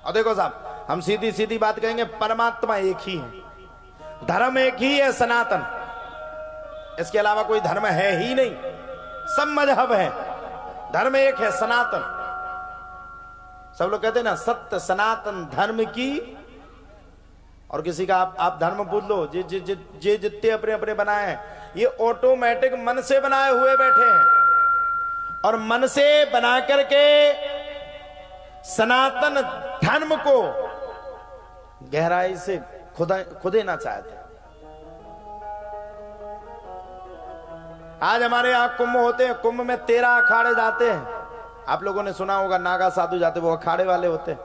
और देखो साहब, हम सीधी सीधी बात कहेंगे, परमात्मा एक ही है, धर्म एक ही है, सनातन। इसके अलावा कोई धर्म है ही नहीं। सब मजहब है, धर्म एक है, सनातन। सब लोग कहते हैं ना, सत्य सनातन धर्म की। और किसी का आप धर्म पूछ लो, जे जितने अपने अपने बनाए हैं, ये ऑटोमेटिक मन से बनाए हुए बैठे हैं। और मन से बना करके सनातन धर्म को गहराई से खुदेना चाहते। आज हमारे यहां कुंभ होते हैं, कुंभ में 13 अखाड़े जाते हैं। आप लोगों ने सुना होगा, नागा साधु जाते, वो अखाड़े वाले होते हैं।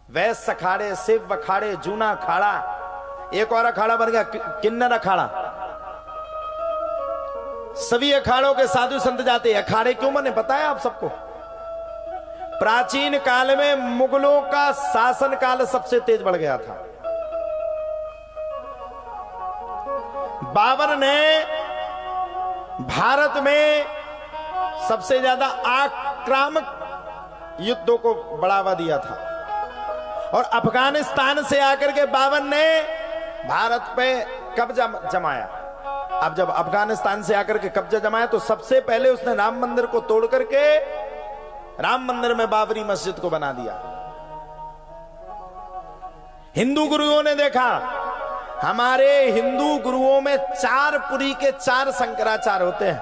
वैश्य अखाड़े, शिव अखाड़े, जूना अखाड़ा, एक और अखाड़ा बन गया किन्नर अखाड़ा। सभी अखाड़ों के साधु संत जाते हैं। अखाड़े क्यों बने पता है आप सबको? प्राचीन काल में मुगलों का शासन काल सबसे तेज बढ़ गया था। बाबर ने भारत में सबसे ज्यादा आक्रामक युद्धों को बढ़ावा दिया था। और अफगानिस्तान से आकर के बाबर ने भारत पे कब्जा जमाया। अब जब अफगानिस्तान से आकर के कब्जा जमाया, तो सबसे पहले उसने राम मंदिर को तोड़ करके राम मंदिर में बाबरी मस्जिद को बना दिया। हिंदू गुरुओं ने देखा, हमारे हिंदू गुरुओं में 4 पुरी के 4 शंकराचार्य होते हैं।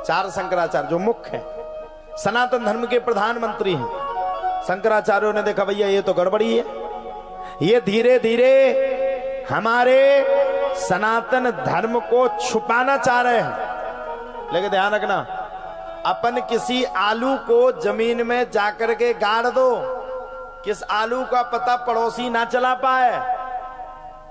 4 शंकराचार्य जो मुख्य हैं, सनातन धर्म के प्रधानमंत्री हैं। शंकराचार्यों ने देखा, भैया ये तो गड़बड़ी है, ये धीरे धीरे हमारे सनातन धर्म को छुपाना चाह रहे हैं। लेकिन ध्यान रखना, अपन किसी आलू को जमीन में जाकर के गाड़ दो, किस आलू का पता पड़ोसी ना चला पाए,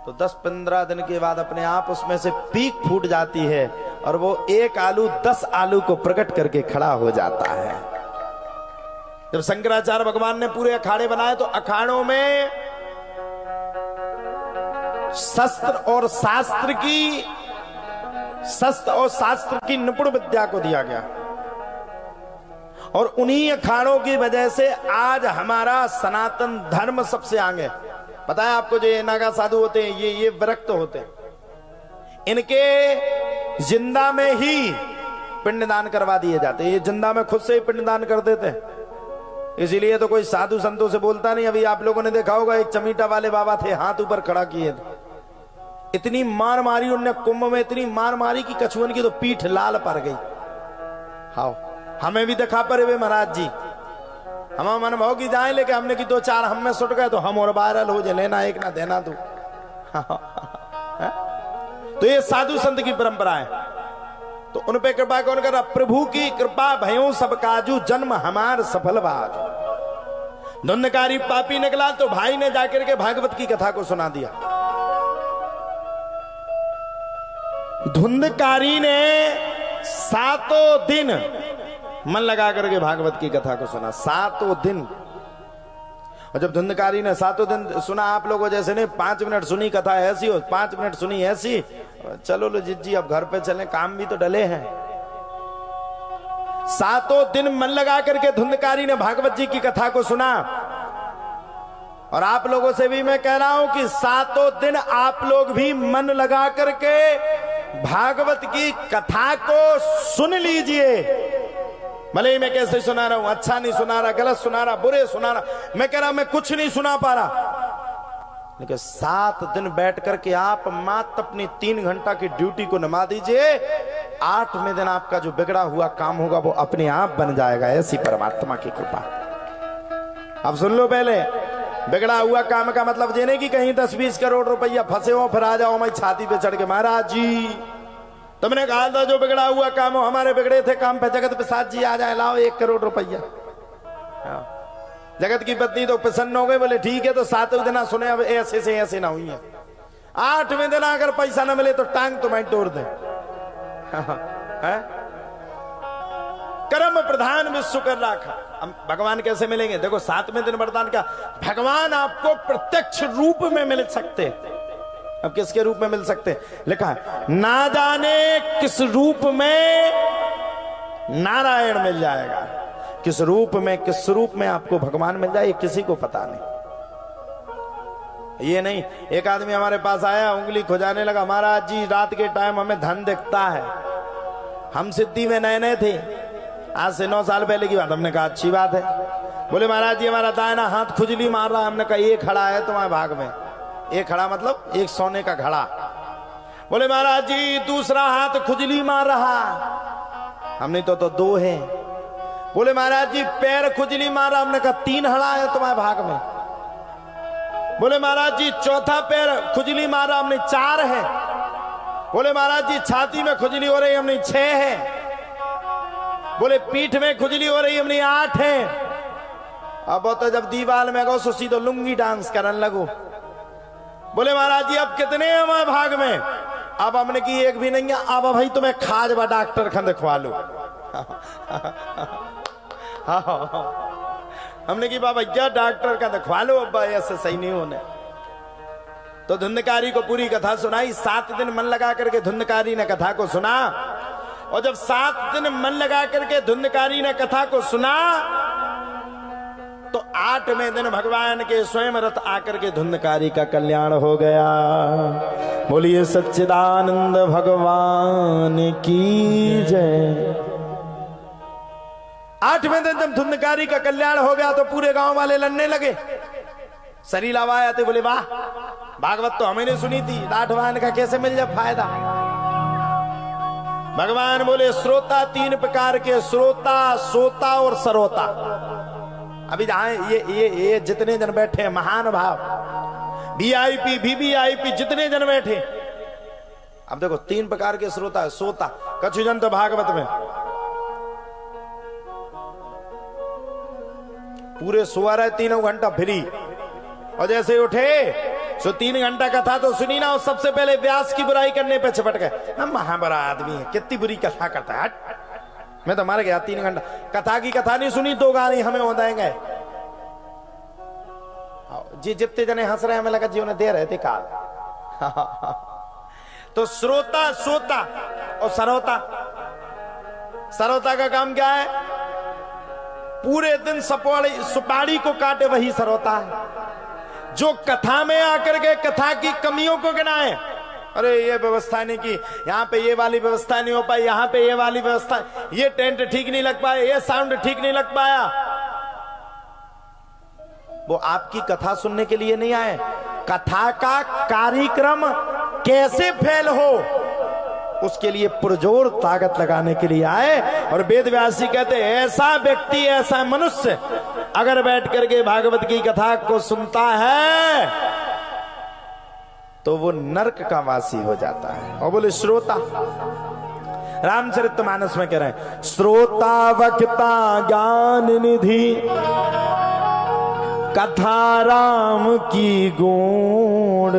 तो 10-15 दिन के बाद अपने आप उसमें से पीक फूट जाती है, और वो एक आलू 10 आलू को प्रकट करके खड़ा हो जाता है। जब शंकराचार्य भगवान ने पूरे अखाड़े बनाए, तो अखाड़ों में शस्त्र और शास्त्र की निपुण विद्या को दिया गया। और उन्हीं अखाड़ों की वजह से आज हमारा सनातन धर्म सबसे आगे। पता है आपको, जो ये नागा साधु होते हैं, ये विरक्त होते हैं, इनके जिंदा में ही पिंडदान करवा दिए जाते। ये जिंदा में खुद से ही पिंडदान कर देते हैं। इसीलिए तो कोई साधु संतों से बोलता नहीं। अभी आप लोगों ने देखा होगा, एक चमीटा वाले बाबा थे, हाथ ऊपर खड़ा किए थे। इतनी मार मारी उनने कुंभ में, इतनी मार मारी कि कछुअन की तो पीठ लाल पड़ गई। हाँ, हमें भी दिखा पड़े वे महाराज जी, हम मन भाव की जाए, लेकिन हमने की 2-4 हम में सुट गए, तो हम और वायरल हो जाए, लेना एक ना देना तू। तो ये साधु संत की परंपरा है। तो उन पे कृपा कौन कर रहा? प्रभु की कृपा भयो सब काजू, जन्म हमार सफल बाजू। धुंधकारी पापी निकला, तो भाई ने जाकर के भागवत की कथा को सुना दिया। धुंधकारी ने 7 दिन मन लगा करके भागवत की कथा को सुना, 7 दिन। और जब धुंधकारी ने 7 दिन सुना, आप लोगों जैसे नहीं 5 मिनट सुनी कथा ऐसी हो, 5 मिनट सुनी ऐसी, चलो लो जी अब घर पे चलें, काम भी तो डले हैं। 7 दिन मन लगा करके धुंधकारी ने भागवत जी की कथा को सुना। और आप लोगों से भी मैं कह रहा हूं कि 7 दिन आप लोग भी मन लगा करके भागवत की कथा को सुन लीजिए। भले ही मैं कैसे सुना रहा हूं, अच्छा नहीं सुना रहा, गलत सुना रहा, बुरे सुना रहा, मैं कह रहा मैं कुछ नहीं सुना पा रहा, लेकिन 7 दिन बैठ करके आप मात्र अपनी 3 घंटा की ड्यूटी को निभा दीजिए। 8वें दिन आपका जो बिगड़ा हुआ काम होगा वो अपने आप बन जाएगा। ऐसी परमात्मा की कृपा। अब सुन लो, पहले बिगड़ा हुआ काम का मतलब ये नहीं कि कहीं 10-20 करोड़ रुपया फंसे हो फिर आ जाओ मैं छाती पे चढ़ के, महाराज जी तुमने कहा था जो बिगड़ा हुआ काम हो, हमारे बिगड़े थे काम पे जगत प्रसाद जी आ जाए, लाओ 1 करोड़ रुपया। जगत की पत्नी तो प्रसन्न हो गई, बोले ठीक है, तो 7वें दिन सुने अब ऐसे से ऐसे ना हुई है। 8वें दिन अगर पैसा ना मिले तो टांग तुम्हें तोड़ दे। कर्म प्रधान विश्व कर रखा। भगवान कैसे मिलेंगे? देखो 7वें दिन वरदान क्या, भगवान आपको प्रत्यक्ष रूप में मिल सकते। अब किसके रूप में मिल सकते? लिखा है ना जाने किस रूप में नारायण मिल जाएगा, किस रूप में, किस स्वरूप में आपको भगवान मिल जाए, ये किसी को पता नहीं। ये नहीं, एक आदमी हमारे पास आया, उंगली खुजाने लगा, महाराज जी रात के टाइम हमें धन दिखता है। हम सिद्धि में नए नए थे, आज से 9 साल पहले की बात। हमने कहा अच्छी बात है। बोले महाराज जी हमारा दाहिना हाथ खुजली मार रहा है। हमने कहा ये खड़ा है तुम्हारे भाग में। एक खड़ा मतलब एक सोने का घड़ा। बोले महाराज जी दूसरा हाथ खुजली मार रहा। हमने तो 2 है। बोले महाराज जी पैर खुजली मार रहा। हमने कहा 3 हड़ा है तुम्हारे भाग में। बोले महाराज जी चौथा पैर खुजली मार रहा। हमने 4 है। बोले महाराज जी छाती में खुजली हो रही, हमने 6 है। बोले पीठ में खुजली हो रही, हमने 8 है। अब तो जब दीवार में गो सीधो लुंगी डांस करने लगो। बोले महाराज जी अब कितने हैं हमारे भाग में? अब हमने की एक भी नहीं है। अब भाई तुम्हें खाजबा डॉक्टर खंड खवा लो। हमने की बाबा क्या डॉक्टर का दिखवा लो, अब ऐसे सही नहीं होने। तो धुंधकारी को पूरी कथा सुनाई। 7 दिन मन लगा करके धुंधकारी ने कथा को सुना। और जब 7 दिन मन लगा करके धुंधकारी ने कथा को सुना तो 8वें दिन भगवान के स्वयं रथ आकर के धुंधकारी का कल्याण हो गया। बोलिए सच्चिदानंद भगवान की जय। 8वें दिन जब धुंधकारी का कल्याण हो गया तो पूरे गांव वाले लड़ने लगे। सरीला आए थे, बोले वाह भागवत तो हमें नहीं सुनी थी, राठवान का कैसे मिल जाए फायदा। भगवान बोले श्रोता 3 प्रकार के, श्रोता, सोता और सरोता। अभी जहां ये जितने जन बैठे हैं महान भाव, VIP, VVIP जितने जन बैठे, अब देखो 3 प्रकार के श्रोता है। सोता कछु जन तो भागवत में पूरे सुअर है 3 घंटा फ्री, और जैसे उठे सो 3 घंटा कथा तो सुनी ना, और सबसे पहले व्यास की बुराई करने पे चपट गए। हम महाबरा आदमी है, कितनी बुरी कथा करता है, मैं तो मर गया। 3 घंटा कथा की कथा नहीं सुनी, 2 गाली हमें हो जाएंगे जी। जितने जने हंस रहे हैं हमें लगा जी उन्हें दे रहे थे काल। तो श्रोता, सोता और सरोता। सरोता का काम क्या है? पूरे दिन सुपारी को काटे, वही सरोता है। जो कथा में आकर के कथा की कमियों को गिनाए, अरे ये व्यवस्था नहीं की, यहाँ पे ये वाली व्यवस्था नहीं हो पाई, यहाँ पे ये वाली व्यवस्था, ये टेंट ठीक नहीं लग पाया, ये साउंड ठीक नहीं लग पाया। वो आपकी कथा सुनने के लिए नहीं आए। कथा का कार्यक्रम कैसे फेल हो उसके लिए पुरजोर ताकत लगाने के लिए आए। और वेद व्यास जी कहते ऐसा व्यक्ति, ऐसा मनुष्य अगर बैठ करके भागवत की कथा को सुनता है तो वो नरक का वासी हो जाता है। और बोले श्रोता, रामचरितमानस में कह रहे हैं श्रोता वक्ता ज्ञान निधि, कथा राम की गुण।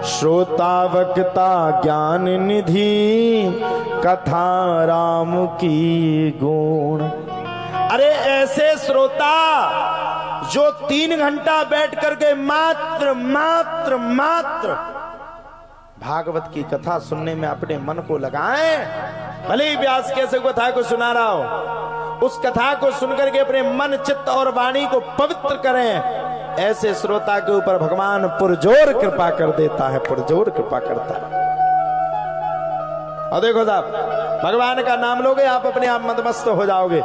श्रोता वक्ता ज्ञान निधि, कथा राम की गुण। अरे ऐसे श्रोता जो 3 घंटा बैठ करके मात्र मात्र मात्र भागवत की कथा सुनने में अपने मन को लगाएं, भले ही व्यास कैसे कथा को सुना रहा हो, उस कथा को सुनकर के अपने मन, चित्त और वाणी को पवित्र करें। ऐसे श्रोता के ऊपर भगवान पुरजोर कृपा कर देता है, पुरजोर कृपा करता है। और देखो साहब, भगवान का नाम लोगे आप अपने आप मंदमस्त हो जाओगे।